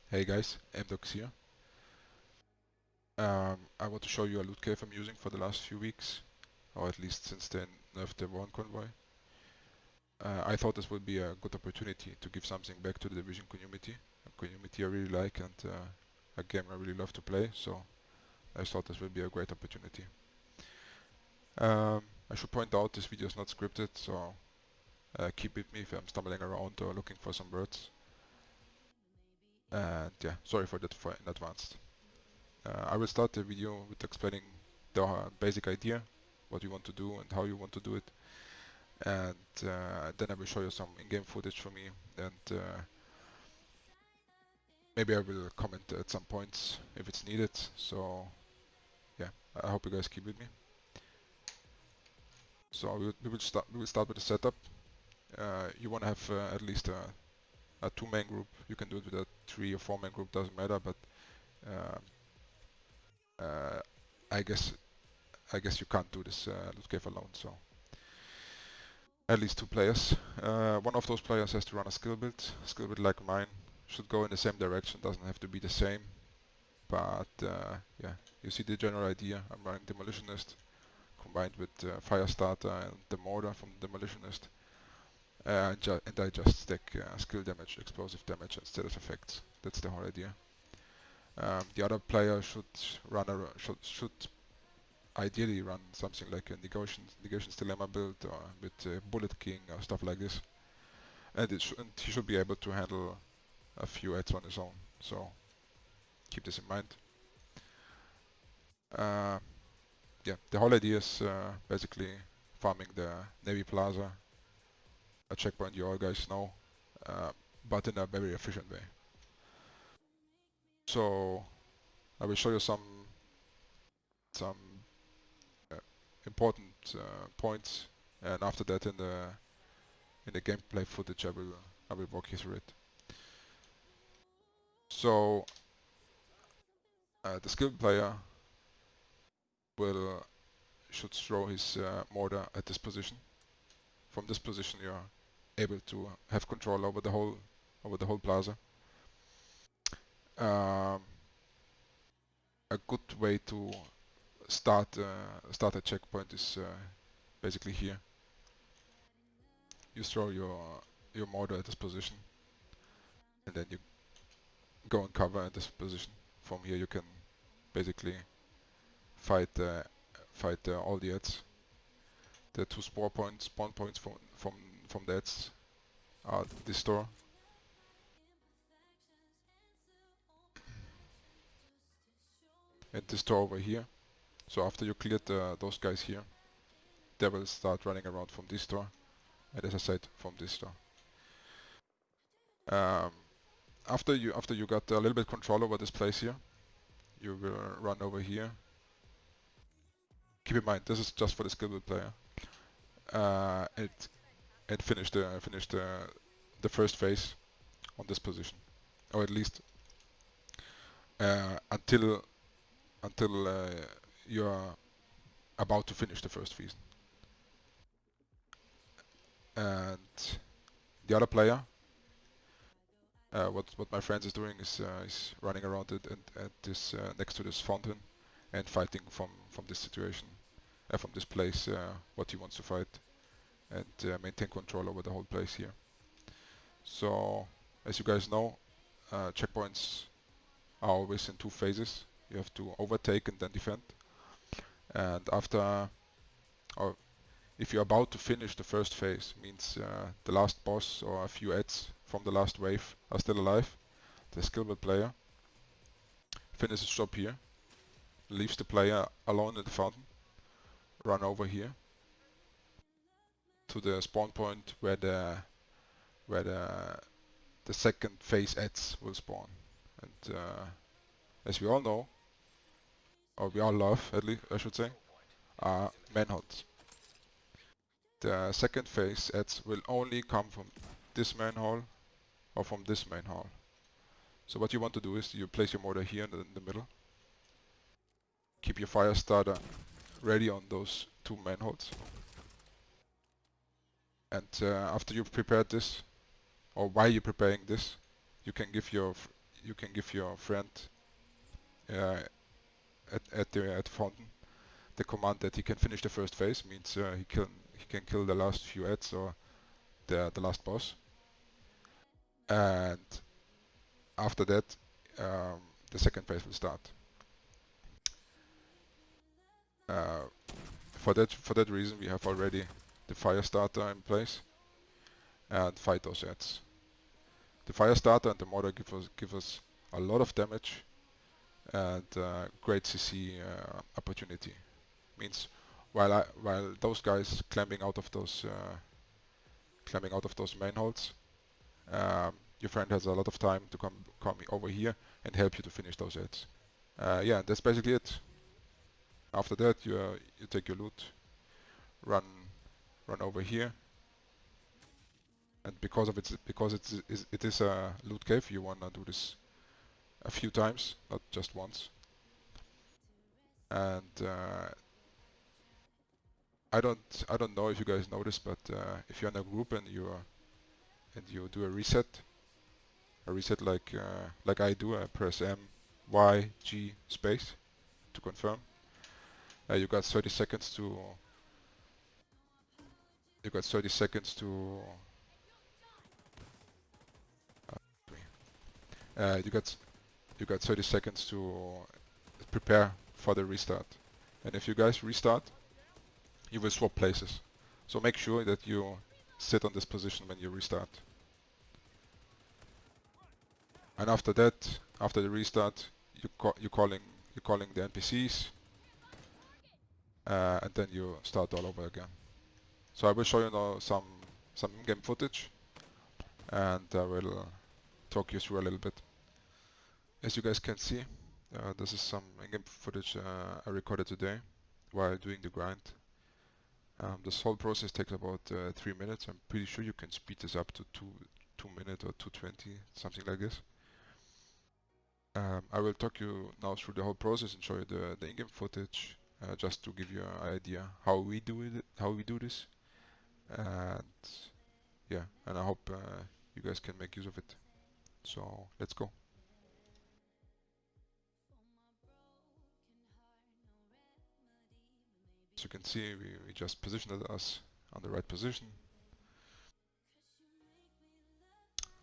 Hey guys, MDocs here. I want to show you a loot cave I'm using for the last few weeks, or at least since they nerfed the Warren convoy. I thought this would be a good opportunity to give something back to the Division community, a community I really like and a game I really love to play, so I thought this would be a great opportunity. I should point out this video is not scripted, so keep with me if I'm stumbling around or looking for some words. And yeah, sorry for that in advance. I will start the video with explaining the basic idea, what you want to do and how you want to do it, and then I will show you some in-game footage for me, and maybe I will comment at some points if it's needed. So yeah, I hope you guys keep with me. So we will start with the setup. You want to have at least a 2-man group. You can do it with a 3 or 4-man group, doesn't matter, but uh, uh, I guess you can't do this loot cave alone. So at least 2 players. One of those players has to run a skill build. Skill build like mine should go in the same direction, doesn't have to be the same. But yeah, you see the general idea. I'm running Demolitionist combined with Firestarter and the Mortar from Demolitionist. And I just stack skill damage, explosive damage instead of effects. That's the whole idea. The other player should should ideally run something like a Negation's Dilemma build or with Bullet King or stuff like this. And he should be able to handle a few ads on his own. So keep this in mind. Yeah, the whole idea is basically farming the Navy Plaza, a checkpoint you all guys know, uh, but in a very efficient way. So I will show you some uh, important points, and after that in the gameplay footage I will walk you through it. So the skilled player will should throw his mortar at this position. From this position, you are able to have control over the whole plaza. Um, a good way to start a checkpoint is basically here. You throw your mortar at this position, and then you go and cover at this position. From here, you can basically fight all the ads. The 2 spawn points from the ads are this door and this door over here. So after you cleared those guys here, they will start running around from this door, and as I said, from this door. Um, after you got a little bit control over this place here, you will run over here. Keep in mind, this is just for the skilled player. And finish the first phase on this position, or at least until you're about to finish the first phase. And the other player, what my friend is doing is running around it and at this next to this fountain and fighting from this situation, from this place, what he wants to fight, and maintain control over the whole place here. So as you guys know, checkpoints are always in 2 phases. You have to overtake and then defend. And after, or if you're about to finish the first phase, means the last boss or a few ads from the last wave are still alive. The skilled player finishes his job here, leaves the player alone in the fountain, run over here to the spawn point where the second phase ads will spawn. And as we all know, or we all love at least I should say, are manhunts. The second phase ads will only come from this manhole or from this manhole. So what you want to do is you place your mortar here in the middle. Keep your fire starter ready on those 2 manholes. And after you've prepared this, or while you're preparing this, you can give you can give your friend uh, at the fountain the command that he can finish the first phase. Means he can kill the last few ads or the last boss, and after that the second phase will start. Uh, for that reason, we have already the fire starter in place and fight those ads. The fire starter and the mortar give us a lot of damage and great CC opportunity. Means while those guys climbing out of those manholes, your friend has a lot of time to come over here and help you to finish those ads. Yeah, that's basically it. After that, you take your loot, run run over here, and because it is a loot cave, you wanna do this a few times, not just once. And I don't know if you guys noticed, but if you're in a group and you do a reset like I do, I press M, Y, G space to confirm. You got 30 seconds to you got 30 seconds to uh, you got you got 30 seconds to prepare for the restart. And if you guys restart, you will swap places. So make sure that you sit on this position when you restart. And after that, after the restart, you're calling the NPCs, and then you start all over again. So I will show you now some in-game footage, and I will talk you through a little bit. As you guys can see, this is some in-game footage I recorded today while doing the grind. This whole process takes about 3 minutes. I'm pretty sure you can speed this up to 2 minutes or 2:20, something like this. I will talk you now through the whole process and show you the in-game footage, just to give you an idea how we do this, and yeah, and I hope you guys can make use of it. So let's go. As you can see, we just positioned us on the right position.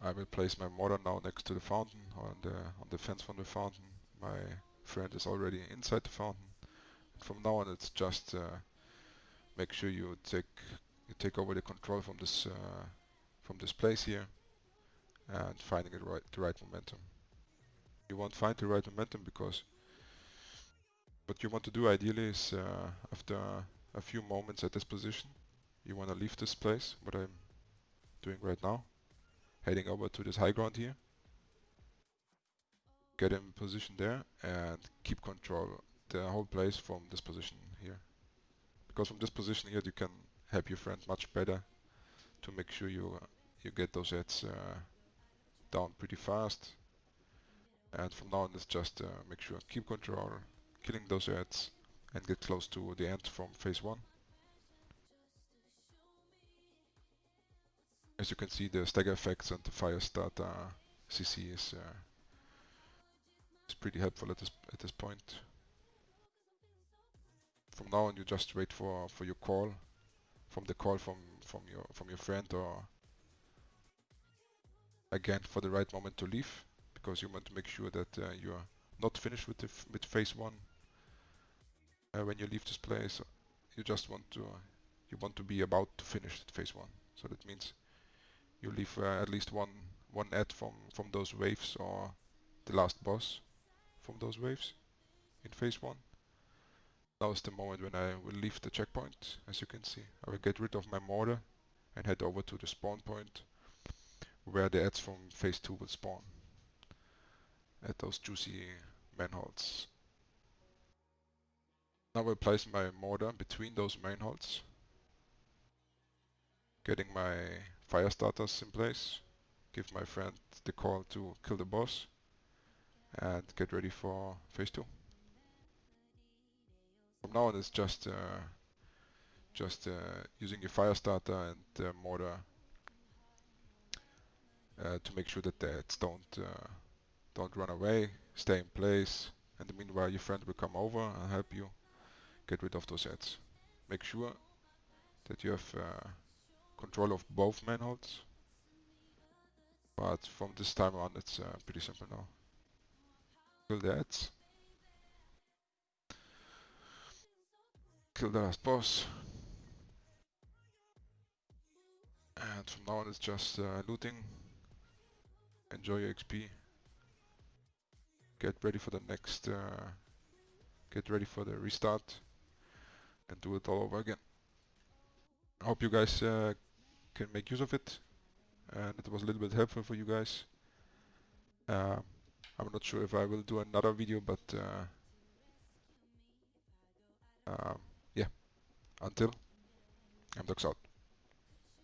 I will place my mortar now next to the fountain, or on the fence from the fountain. My friend is already inside the fountain. And from now on, it's just make sure you take over the control from this place here and finding the right momentum. You won't find the right momentum because what you want to do ideally is after a few moments at this position, you want to leave this place, what I'm doing right now, heading over to this high ground here, get in position there and keep control the whole place from this position here. Because from this position here you can help your friend much better to make sure you get those hits down pretty fast. And from now on it's just make sure keep control, killing those ads and get close to the end from phase 1. As you can see, the stagger effects and the fire starter CC is pretty helpful at this point. From now on you just wait for your call, from the call from your friend, or again for the right moment to leave, because you want to make sure that you're not finished with phase 1 when you leave this place. You just want to be about to finish phase 1. So that means you leave at least one ad from those waves, or the last boss from those waves in phase 1. Now is the moment when I will leave the checkpoint. As you can see, I will get rid of my mortar and head over to the spawn point where the ads from phase 2 will spawn at those juicy manholes. Now I will place my mortar between those manholes, getting my fire starters in place, give my friend the call to kill the boss, and get ready for phase 2. From now on it's just using your fire starter and the mortar to make sure that the ads Don't run away, stay in place. And in the meanwhile your friend will come over and help you get rid of those ads. Make sure that you have control of both manholes. But from this time on it's pretty simple now. Kill the ads. Kill the last boss. And from now on it's just looting. Enjoy your XP. Get ready for the next get ready for the restart and do it all over again. I hope you guys can make use of it and it was a little bit helpful for you guys. I'm not sure if I will do another video, but yeah, until I'm Docs out.